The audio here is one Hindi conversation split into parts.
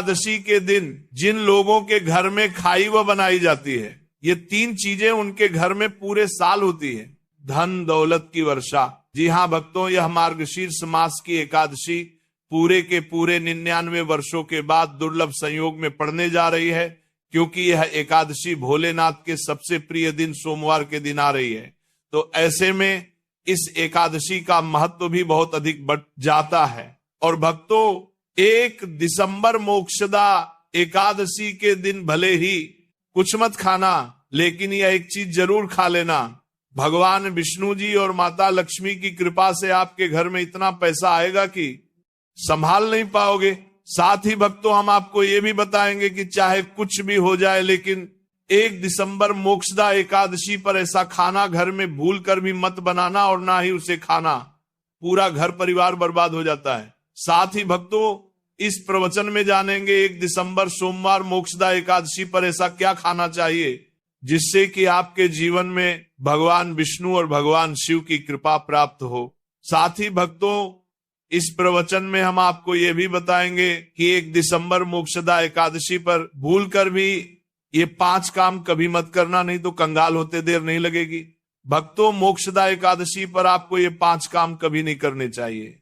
एकादशी के दिन जिन लोगों के घर में खाई व बनाई जाती है, ये 3 चीजें उनके घर में पूरे साल होती है। धन दौलत की वर्षा। जी हाँ भक्तों, यह मार्गशीर्ष मास की एकादशी पूरे के पूरे 99 वर्षों के बाद दुर्लभ संयोग में पड़ने जा रही है, क्योंकि यह एकादशी भोलेनाथ के सबसे प्रिय दिन सोमवार के दिन आ रही है। तो ऐसे में इस एकादशी का महत्व भी बहुत अधिक बढ़ जाता है। और भक्तों, 1 दिसंबर मोक्षदा एकादशी के दिन भले ही कुछ मत खाना, लेकिन यह एक चीज जरूर खा लेना। भगवान विष्णु जी और माता लक्ष्मी की कृपा से आपके घर में इतना पैसा आएगा कि संभाल नहीं पाओगे। साथ ही भक्तों, हम आपको ये भी बताएंगे कि चाहे कुछ भी हो जाए, लेकिन 1 दिसंबर मोक्षदा एकादशी पर ऐसा खाना घर में भूल कर भी मत बनाना, और ना ही उसे खाना, पूरा घर परिवार बर्बाद हो जाता है। साथ ही भक्तों, इस प्रवचन में जानेंगे 1 दिसंबर सोमवार मोक्षदा एकादशी पर ऐसा क्या खाना चाहिए जिससे कि आपके जीवन में भगवान विष्णु और भगवान शिव की कृपा प्राप्त हो। साथ ही भक्तों, इस प्रवचन में हम आपको ये भी बताएंगे कि 1 दिसंबर मोक्षदा एकादशी पर भूल कर भी ये 5 काम कभी मत करना, नहीं तो कंगाल होते देर नहीं लगेगी। भक्तों, मोक्षदा एकादशी पर आपको ये 5 काम कभी नहीं करने चाहिए।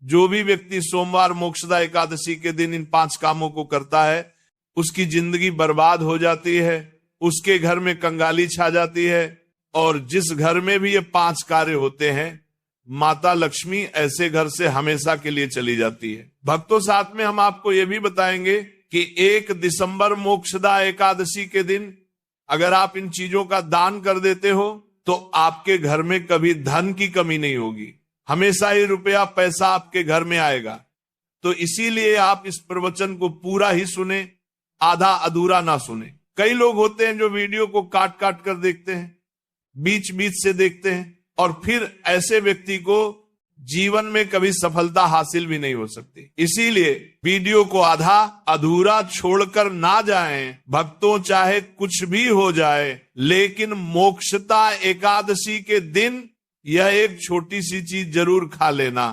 जो भी व्यक्ति सोमवार मोक्षदा एकादशी के दिन इन 5 कामों को करता है, उसकी जिंदगी बर्बाद हो जाती है, उसके घर में कंगाली छा जाती है, और जिस घर में भी ये 5 कार्य होते हैं, माता लक्ष्मी ऐसे घर से हमेशा के लिए चली जाती है। भक्तों, साथ में हम आपको ये भी बताएंगे कि 1 दिसंबर मोक्षदा एकादशी के दिन अगर आप इन चीजों का दान कर देते हो तो आपके घर में कभी धन की कमी नहीं होगी, हमेशा ही रुपया पैसा आपके घर में आएगा। तो इसीलिए आप इस प्रवचन को पूरा ही सुने, आधा अधूरा ना सुने। कई लोग होते हैं जो वीडियो को काट काट कर देखते हैं, बीच बीच से देखते हैं, और फिर ऐसे व्यक्ति को जीवन में कभी सफलता हासिल भी नहीं हो सकती। इसीलिए वीडियो को आधा अधूरा छोड़कर ना जाएं। भक्तों, चाहे कुछ भी हो जाए, लेकिन मोक्षदा एकादशी के दिन यह एक छोटी सी चीज जरूर खा लेना।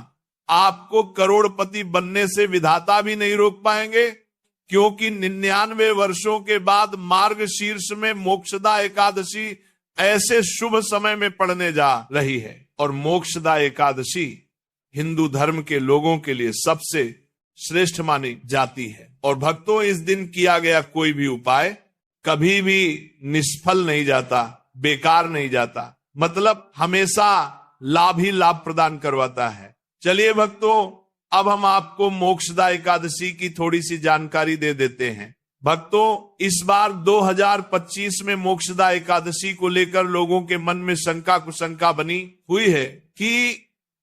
आपको करोड़पति बनने से विधाता भी नहीं रोक पाएंगे, क्योंकि 99 वर्षों के बाद मार्गशीर्ष में मोक्षदा एकादशी ऐसे शुभ समय में पड़ने जा रही है। और मोक्षदा एकादशी हिंदू धर्म के लोगों के लिए सबसे श्रेष्ठ मानी जाती है। और भक्तों, इस दिन किया गया कोई भी उपाय कभी भी निष्फल नहीं जाता, बेकार नहीं जाता, मतलब हमेशा लाभ ही लाभ प्रदान करवाता है। चलिए भक्तों, अब हम आपको मोक्षदा एकादशी की थोड़ी सी जानकारी दे देते हैं। भक्तों, इस बार 2025 में मोक्षदा एकादशी को लेकर लोगों के मन में शंका कुशंका बनी हुई है कि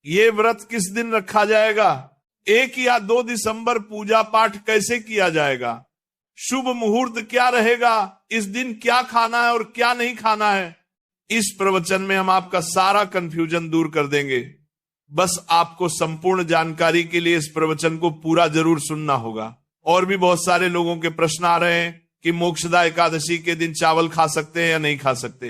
ये व्रत किस दिन रखा जाएगा, 1 या 2 दिसंबर पूजा पाठ कैसे किया जाएगा, शुभ मुहूर्त क्या रहेगा, इस दिन क्या खाना है और क्या नहीं खाना है। इस प्रवचन में हम आपका सारा कंफ्यूजन दूर कर देंगे। बस आपको संपूर्ण जानकारी के लिए इस प्रवचन को पूरा जरूर सुनना होगा। और भी बहुत सारे लोगों के प्रश्न आ रहे हैं कि मोक्षदा एकादशी के दिन चावल खा सकते हैं या नहीं खा सकते,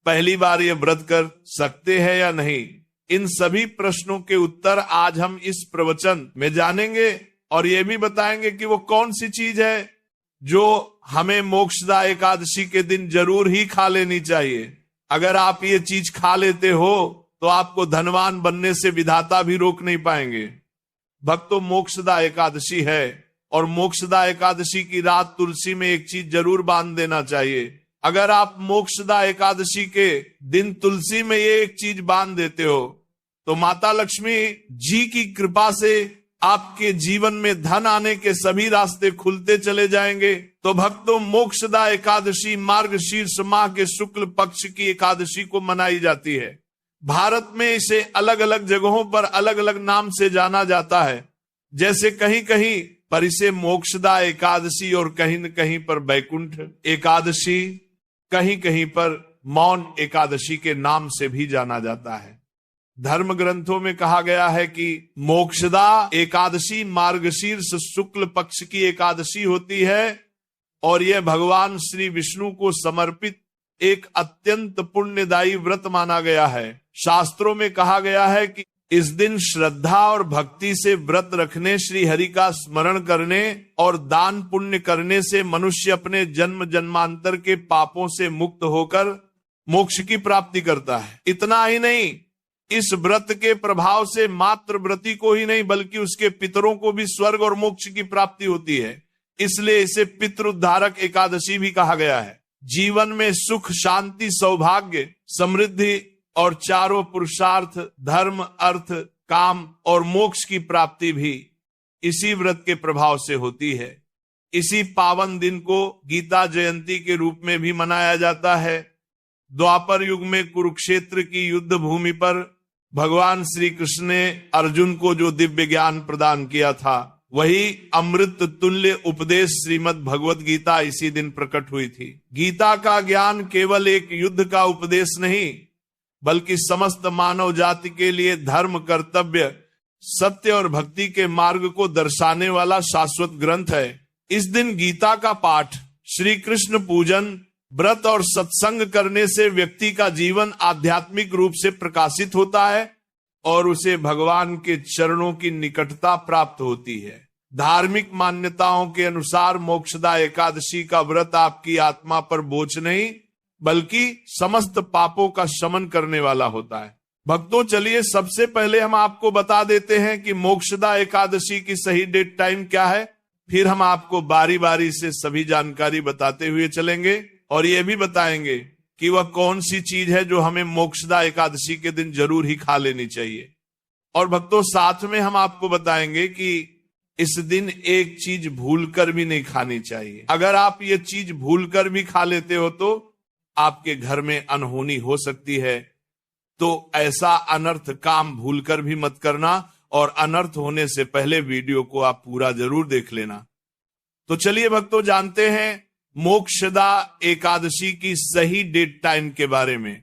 पहली बार ये व्रत कर सकते हैं या नहीं। इन सभी प्रश्नों के उत्तर आज हम इस प्रवचन में जानेंगे, और ये भी बताएंगे कि वो कौन सी चीज है जो हमें मोक्षदा एकादशी के दिन जरूर ही खा लेनी चाहिए। अगर आप ये चीज खा लेते हो तो आपको धनवान बनने से विधाता भी रोक नहीं पाएंगे। भक्तों, मोक्षदा एकादशी है, और मोक्षदा एकादशी की रात तुलसी में एक चीज जरूर बांध देना चाहिए। अगर आप मोक्षदा एकादशी के दिन तुलसी में ये एक चीज बांध देते हो तो माता लक्ष्मी जी की कृपा से आपके जीवन में धन आने के सभी रास्ते खुलते चले जाएंगे। तो भक्तों, मोक्षदा एकादशी मार्गशीर्ष माह के शुक्ल पक्ष की एकादशी को मनाई जाती है। भारत में इसे अलग अलग जगहों पर अलग अलग नाम से जाना जाता है। जैसे कहीं कहीं पर इसे मोक्षदा एकादशी और कहीं न कहीं पर बैकुंठ एकादशी, कहीं कहीं पर मौन एकादशी के नाम से भी जाना जाता है। धर्म ग्रंथों में कहा गया है कि मोक्षदा एकादशी मार्गशीर्ष शुक्ल पक्ष की एकादशी होती है, और यह भगवान श्री विष्णु को समर्पित एक अत्यंत पुण्यदायी व्रत माना गया है। शास्त्रों में कहा गया है कि इस दिन श्रद्धा और भक्ति से व्रत रखने, श्री हरि का स्मरण करने और दान पुण्य करने से मनुष्य अपने जन्म जन्मांतर के पापों से मुक्त होकर मोक्ष की प्राप्ति करता है। इतना ही नहीं, इस व्रत के प्रभाव से मात्र व्रती को ही नहीं बल्कि उसके पितरों को भी स्वर्ग और मोक्ष की प्राप्ति होती है। इसलिए इसे पितृउद्धारक एकादशी भी कहा गया है। जीवन में सुख, शांति, सौभाग्य, समृद्धि और चारों पुरुषार्थ, धर्म, अर्थ, काम और मोक्ष की प्राप्ति भी इसी व्रत के प्रभाव से होती है। इसी पावन दिन को गीता जयंती के रूप में भी मनाया जाता है। द्वापर युग में कुरुक्षेत्र की युद्ध भूमि पर भगवान श्री कृष्ण ने अर्जुन को जो दिव्य ज्ञान प्रदान किया था, वही अमृत तुल्य उपदेश श्रीमद् भगवत गीता इसी दिन प्रकट हुई थी। गीता का ज्ञान केवल एक युद्ध का उपदेश नहीं बल्कि समस्त मानव जाति के लिए धर्म, कर्तव्य, सत्य और भक्ति के मार्ग को दर्शाने वाला शाश्वत ग्रंथ है। इस दिन गीता का पाठ, श्री कृष्ण पूजन, व्रत और सत्संग करने से व्यक्ति का जीवन आध्यात्मिक रूप से प्रकाशित होता है और उसे भगवान के चरणों की निकटता प्राप्त होती है। धार्मिक मान्यताओं के अनुसार मोक्षदा एकादशी का व्रत आपकी आत्मा पर बोझ नहीं बल्कि समस्त पापों का शमन करने वाला होता है। भक्तों, चलिए सबसे पहले हम आपको बता देते हैं कि मोक्षदा एकादशी की सही डेट टाइम क्या है। फिर हम आपको बारी बारी से सभी जानकारी बताते हुए चलेंगे और ये भी बताएंगे कि वह कौन सी चीज है जो हमें मोक्षदा एकादशी के दिन जरूर ही खा लेनी चाहिए। और भक्तों, साथ में हम आपको बताएंगे कि इस दिन एक चीज भूलकर भी नहीं खानी चाहिए। अगर आप ये चीज भूलकर भी खा लेते हो तो आपके घर में अनहोनी हो सकती है। तो ऐसा अनर्थ काम भूलकर भी मत करना और अनर्थ होने से पहले वीडियो को आप पूरा जरूर देख लेना। तो चलिए भक्तों, जानते हैं मोक्षदा एकादशी की सही डेट टाइम के बारे में।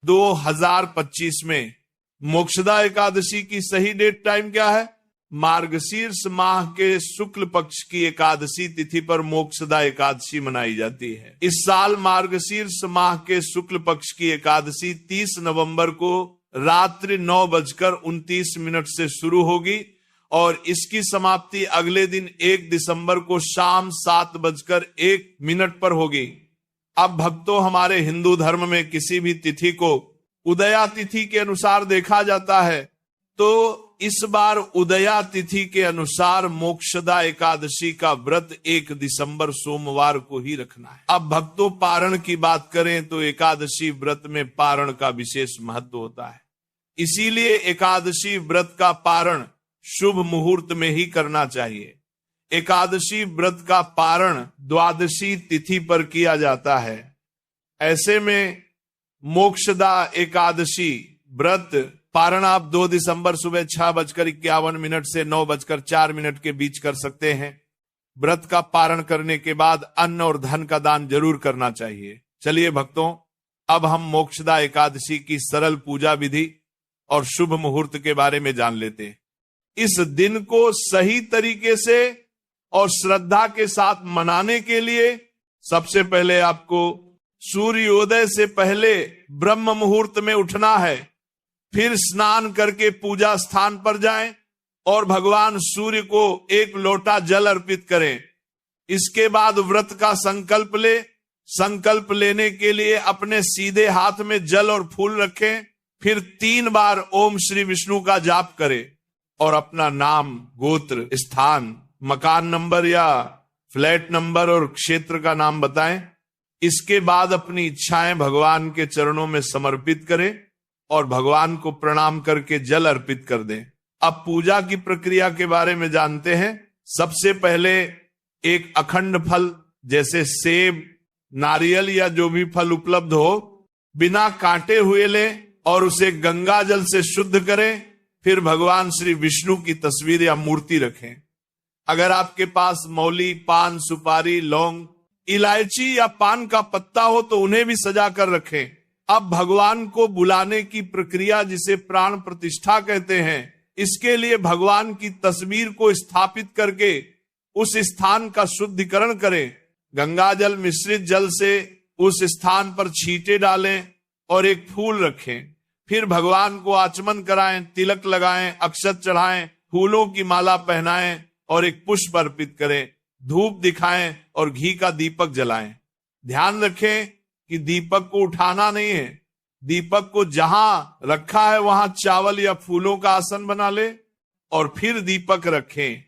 2025 में मोक्षदा एकादशी की सही डेट टाइम क्या है? मार्गशीर्ष माह के शुक्ल पक्ष की एकादशी तिथि पर मोक्षदा एकादशी मनाई जाती है। इस साल मार्गशीर्ष माह के शुक्ल पक्ष की एकादशी 30 नवंबर को रात्रि 9:29 से शुरू होगी और इसकी समाप्ति अगले दिन 1 दिसंबर को शाम 7:01 पर होगी। अब भक्तों, हमारे हिंदू धर्म में किसी भी तिथि को उदया तिथि के अनुसार देखा जाता है, तो इस बार उदया तिथि के अनुसार मोक्षदा एकादशी का व्रत 1 दिसंबर सोमवार को ही रखना है। अब भक्तों, पारण की बात करें तो एकादशी व्रत में पारण का विशेष महत्व होता है। इसीलिए एकादशी व्रत का पारण शुभ मुहूर्त में ही करना चाहिए। एकादशी व्रत का पारण द्वादशी तिथि पर किया जाता है। ऐसे में मोक्षदा एकादशी व्रत पारण आप 2 दिसंबर सुबह 6:51 से 9:04 के बीच कर सकते हैं। व्रत का पारण करने के बाद अन्न और धन का दान जरूर करना चाहिए। चलिए भक्तों, अब हम मोक्षदा एकादशी की सरल पूजा विधि और शुभ मुहूर्त के बारे में जान लेते हैं। इस दिन को सही तरीके से और श्रद्धा के साथ मनाने के लिए सबसे पहले आपको सूर्योदय से पहले ब्रह्म मुहूर्त में उठना है। फिर स्नान करके पूजा स्थान पर जाएं और भगवान सूर्य को 1 लोटा जल अर्पित करें। इसके बाद व्रत का संकल्प ले। संकल्प लेने के लिए अपने सीधे हाथ में जल और फूल रखें। फिर 3 बार ओम श्री विष्णु का जाप करें और अपना नाम, गोत्र, स्थान, मकान नंबर या फ्लैट नंबर और क्षेत्र का नाम बताएं। इसके बाद अपनी इच्छाएं भगवान के चरणों में समर्पित करें और भगवान को प्रणाम करके जल अर्पित कर दें। अब पूजा की प्रक्रिया के बारे में जानते हैं। सबसे पहले एक अखंड फल जैसे सेब, नारियल या जो भी फल उपलब्ध हो, बिना काटे हुए लें और उसे गंगा जल से शुद्ध करें। फिर भगवान श्री विष्णु की तस्वीर या मूर्ति रखें। अगर आपके पास मौली, पान, सुपारी, लौंग, इलायची या पान का पत्ता हो तो उन्हें भी सजा कर रखें। अब भगवान को बुलाने की प्रक्रिया, जिसे प्राण प्रतिष्ठा कहते हैं, इसके लिए भगवान की तस्वीर को स्थापित करके उस स्थान का शुद्धिकरण करें। गंगाजल मिश्रित जल से उस स्थान पर छींटे डालें और एक फूल रखें। फिर भगवान को आचमन कराएं, तिलक लगाएं, अक्षत चढ़ाएं, फूलों की माला पहनाएं और एक पुष्प अर्पित करें, धूप दिखाएं और घी का दीपक जलाएं। ध्यान रखें कि दीपक को उठाना नहीं है, दीपक को जहां रखा है वहां चावल या फूलों का आसन बना ले और फिर दीपक रखें।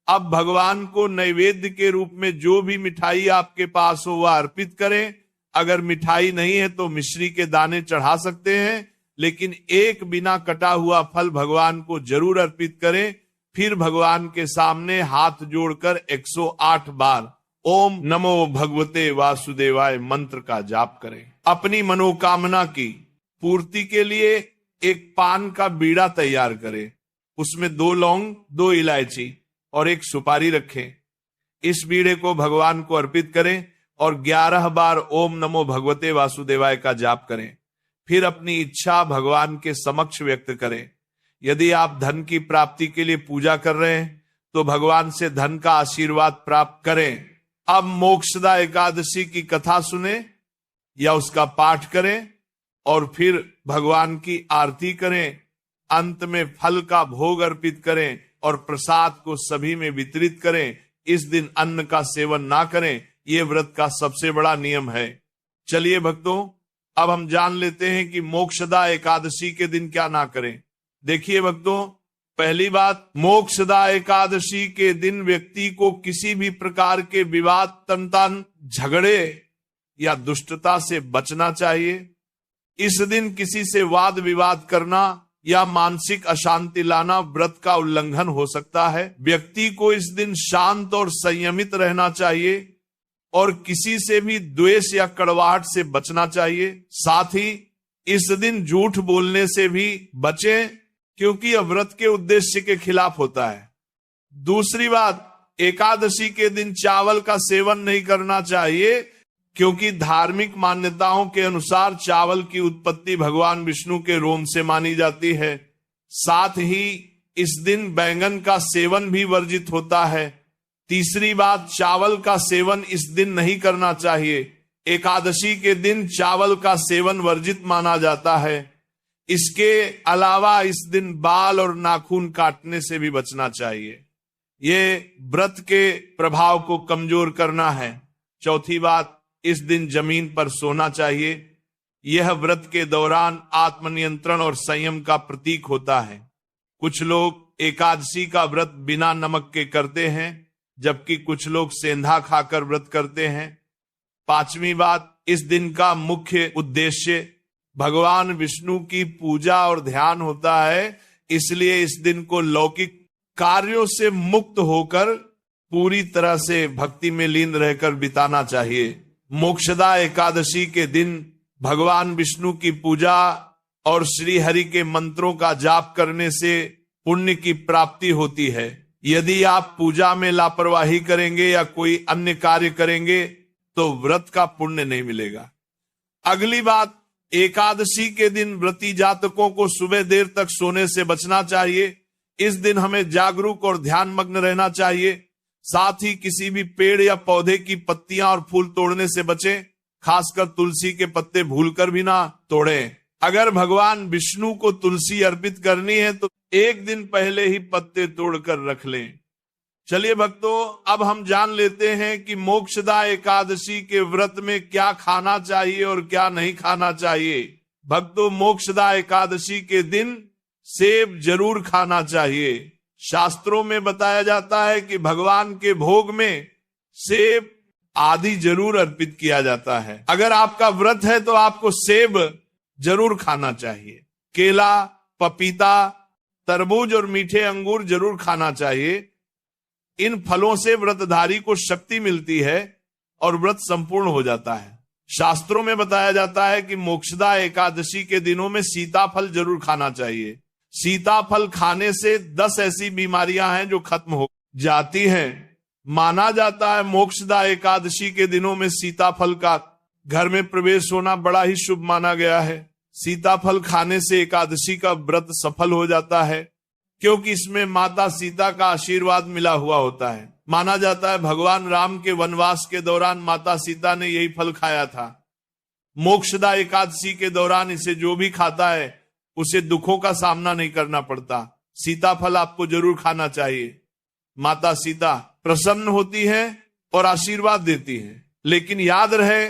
अब भगवान को नैवेद्य के रूप में जो भी मिठाई आपके पास हो वह अर्पित करें। अगर मिठाई नहीं है तो मिश्री के दाने चढ़ा सकते हैं, लेकिन एक बिना कटा हुआ फल भगवान को जरूर अर्पित करें। फिर भगवान के सामने हाथ जोड़कर 108 बार ओम नमो भगवते वासुदेवाय मंत्र का जाप करें। अपनी मनोकामना की पूर्ति के लिए एक पान का बीड़ा तैयार करें, उसमें 2 लौंग, 2 इलायची और 1 सुपारी रखें। इस बीड़े को भगवान को अर्पित करें और 11 बार ओम नमो भगवते वासुदेवाय का जाप करें। फिर अपनी इच्छा भगवान के समक्ष व्यक्त करें। यदि आप धन की प्राप्ति के लिए पूजा कर रहे हैं तो भगवान से धन का आशीर्वाद प्राप्त करें। अब मोक्षदा एकादशी की कथा सुने या उसका पाठ करें और फिर भगवान की आरती करें। अंत में फल का भोग अर्पित करें और प्रसाद को सभी में वितरित करें। इस दिन अन्न का सेवन ना करें, ये व्रत का सबसे बड़ा नियम है। चलिए भक्तों, अब हम जान लेते हैं कि मोक्षदा एकादशी के दिन क्या ना करें। देखिए भक्तों, पहली बात, मोक्षदा एकादशी के दिन व्यक्ति को किसी भी प्रकार के विवाद, तंतन, झगड़े या दुष्टता से बचना चाहिए। इस दिन किसी से वाद विवाद करना या मानसिक अशांति लाना व्रत का उल्लंघन हो सकता है। व्यक्ति को इस दिन शांत और संयमित रहना चाहिए और किसी से भी द्वेष या कड़वाहट से बचना चाहिए। साथ ही इस दिन झूठ बोलने से भी बचें, क्योंकि यह व्रत के उद्देश्य के खिलाफ होता है। दूसरी बात, एकादशी के दिन चावल का सेवन नहीं करना चाहिए, क्योंकि धार्मिक मान्यताओं के अनुसार चावल की उत्पत्ति भगवान विष्णु के रोम से मानी जाती है। साथ ही इस दिन बैंगन का सेवन भी वर्जित होता है। तीसरी बात, चावल का सेवन इस दिन नहीं करना चाहिए। एकादशी के दिन चावल का सेवन वर्जित माना जाता है। इसके अलावा इस दिन बाल और नाखून काटने से भी बचना चाहिए। ये व्रत के प्रभाव को कमजोर करना है। चौथी बात, इस दिन जमीन पर सोना चाहिए। यह व्रत के दौरान आत्मनियंत्रण और संयम का प्रतीक होता है। कुछ लोग एकादशी का व्रत बिना नमक के करते हैं, जबकि कुछ लोग सेंधा खाकर व्रत करते हैं। पांचवी बात, इस दिन का मुख्य उद्देश्य भगवान विष्णु की पूजा और ध्यान होता है, इसलिए इस दिन को लौकिक कार्यों से मुक्त होकर पूरी तरह से भक्ति में लीन रहकर बिताना चाहिए। मोक्षदा एकादशी के दिन भगवान विष्णु की पूजा और श्री हरि के मंत्रों का जाप करने से पुण्य की प्राप्ति होती है। यदि आप पूजा में लापरवाही करेंगे या कोई अन्य कार्य करेंगे तो व्रत का पुण्य नहीं मिलेगा। अगली बात, एकादशी के दिन व्रती जातकों को सुबह देर तक सोने से बचना चाहिए। इस दिन हमें जागरूक और ध्यान मग्न रहना चाहिए। साथ ही किसी भी पेड़ या पौधे की पत्तियां और फूल तोड़ने से बचें, खासकर तुलसी के पत्ते भूलकर भी ना तोड़ें। अगर भगवान विष्णु को तुलसी अर्पित करनी है तो एक दिन पहले ही पत्ते तोड़कर रख लें। चलिए भक्तों, अब हम जान लेते हैं कि मोक्षदा एकादशी के व्रत में क्या खाना चाहिए और क्या नहीं खाना चाहिए। भक्तों, मोक्षदा एकादशी के दिन सेब जरूर खाना चाहिए। शास्त्रों में बताया जाता है कि भगवान के भोग में सेब आदि जरूर अर्पित किया जाता है। अगर आपका व्रत है तो आपको सेब जरूर खाना चाहिए। केला, पपीता, तरबूज और मीठे अंगूर जरूर खाना चाहिए। इन फलों से व्रतधारी को शक्ति मिलती है और व्रत संपूर्ण हो जाता है। शास्त्रों में बताया जाता है कि मोक्षदा एकादशी के दिनों में सीताफल जरूर खाना चाहिए। सीताफल खाने से 10 ऐसी बीमारियां हैं जो खत्म हो जाती हैं। माना जाता है मोक्षदा एकादशी के दिनों में सीताफल का घर में प्रवेश होना बड़ा ही शुभ माना गया है। सीताफल खाने से एकादशी का व्रत सफल हो जाता है, क्योंकि इसमें माता सीता का आशीर्वाद मिला हुआ होता है। माना जाता है भगवान राम के वनवास के दौरान माता सीता ने यही फल खाया था। मोक्षदा एकादशी के दौरान इसे जो भी खाता है उसे दुखों का सामना नहीं करना पड़ता। सीताफल आपको जरूर खाना चाहिए। माता सीता प्रसन्न होती है और आशीर्वाद देती है। लेकिन याद रहे,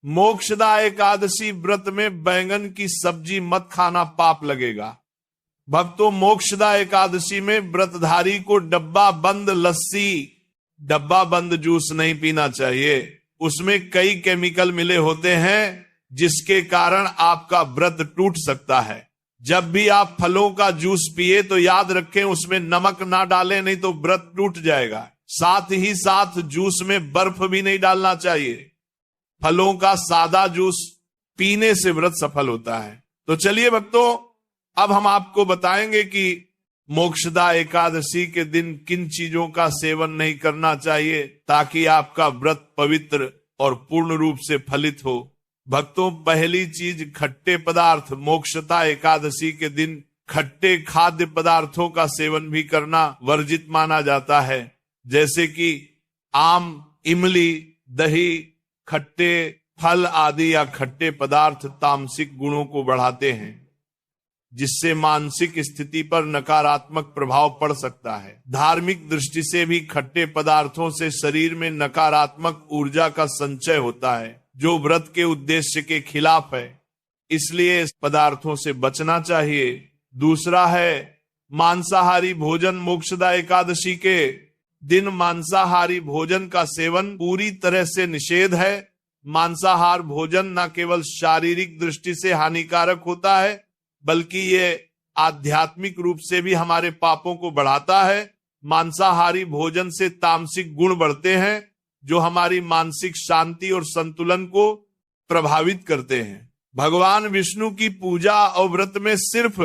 मोक्षदा एकादशी व्रत में बैंगन की सब्जी मत खाना, पाप लगेगा। भक्तों, मोक्षदा एकादशी में व्रतधारी को डब्बा बंद लस्सी, डब्बा बंद जूस नहीं पीना चाहिए। उसमें कई केमिकल मिले होते हैं जिसके कारण आपका व्रत टूट सकता है। जब भी आप फलों का जूस पिए तो याद रखें उसमें नमक ना डालें, नहीं तो व्रत टूट जाएगा। साथ ही साथ जूस में बर्फ भी नहीं डालना चाहिए। फलों का सादा जूस पीने से व्रत सफल होता है। तो चलिए भक्तों, अब हम आपको बताएंगे कि मोक्षदा एकादशी के दिन किन चीजों का सेवन नहीं करना चाहिए ताकि आपका व्रत पवित्र और पूर्ण रूप से फलित हो। भक्तों, पहली चीज खट्टे पदार्थ। मोक्षदा एकादशी के दिन खट्टे खाद्य पदार्थों का सेवन भी करना वर्जित माना जाता है, जैसे कि आम, इमली, दही, खट्टे फल आदि या खट्टे पदार्थ तामसिक गुणों को बढ़ाते हैं, जिससे मानसिक स्थिति पर नकारात्मक प्रभाव पड़ सकता है। धार्मिक दृष्टि से भी खट्टे पदार्थों से शरीर में नकारात्मक ऊर्जा का संचय होता है, जो व्रत के उद्देश्य के खिलाफ है। इसलिए इस पदार्थों से बचना चाहिए। दूसरा है मांसाहारी भोजन। मोक्षदा एकादशी के दिन मांसाहारी भोजन का सेवन पूरी तरह से निषेध है। मांसाहार भोजन न केवल शारीरिक दृष्टि से हानिकारक होता है, बल्कि ये आध्यात्मिक रूप से भी हमारे पापों को बढ़ाता है। मांसाहारी भोजन से तामसिक गुण बढ़ते हैं, जो हमारी मानसिक शांति और संतुलन को प्रभावित करते हैं। भगवान विष्णु की पूजा और व्रत में सिर्फ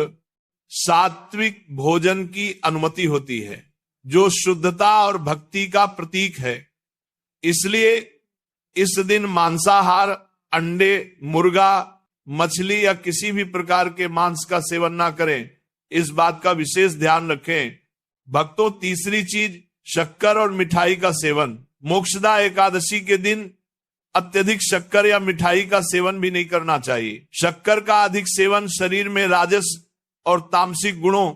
सात्विक भोजन की अनुमति होती है, जो शुद्धता और भक्ति का प्रतीक है। इसलिए इस दिन मांसाहार, अंडे, मुर्गा, मछली या किसी भी प्रकार के मांस का सेवन ना करें। इस बात का विशेष ध्यान रखें। भक्तों, तीसरी चीज शक्कर और मिठाई का सेवन। मोक्षदा एकादशी के दिन अत्यधिक शक्कर या मिठाई का सेवन भी नहीं करना चाहिए। शक्कर का अधिक सेवन शरीर में राजस और तामसिक गुणों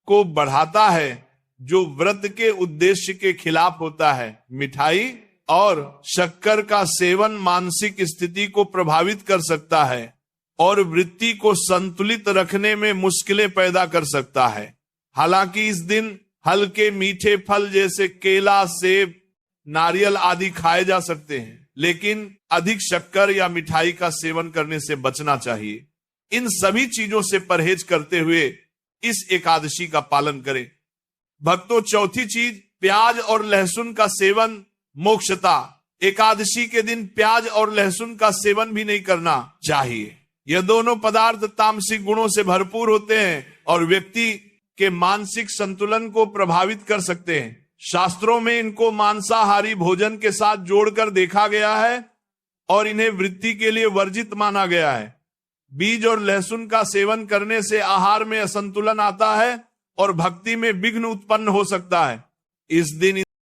को बढ़ाता है, जो व्रत के उद्देश्य के खिलाफ होता है। मिठाई और शक्कर का सेवन मानसिक स्थिति को प्रभावित कर सकता है और वृत्ति को संतुलित रखने में मुश्किलें पैदा कर सकता है। हालांकि इस दिन हल्के मीठे फल जैसे केला, सेब, नारियल आदि खाए जा सकते हैं, लेकिन अधिक शक्कर या मिठाई का सेवन करने से बचना चाहिए। इन सभी चीजों से परहेज करते हुए इस एकादशी का पालन करें। भक्तों, चौथी चीज प्याज और लहसुन का सेवन। मोक्षदा एकादशी के दिन प्याज और लहसुन का सेवन भी नहीं करना चाहिए। यह दोनों पदार्थ तामसिक गुणों से भरपूर होते हैं और व्यक्ति के मानसिक संतुलन को प्रभावित कर सकते हैं। शास्त्रों में इनको मांसाहारी भोजन के साथ जोड़कर देखा गया है और इन्हें वृत्ति के लिए वर्जित माना गया है। बीज और लहसुन का सेवन करने से आहार में असंतुलन आता है और भक्ति में विघ्न उत्पन्न हो सकता है। इस दिन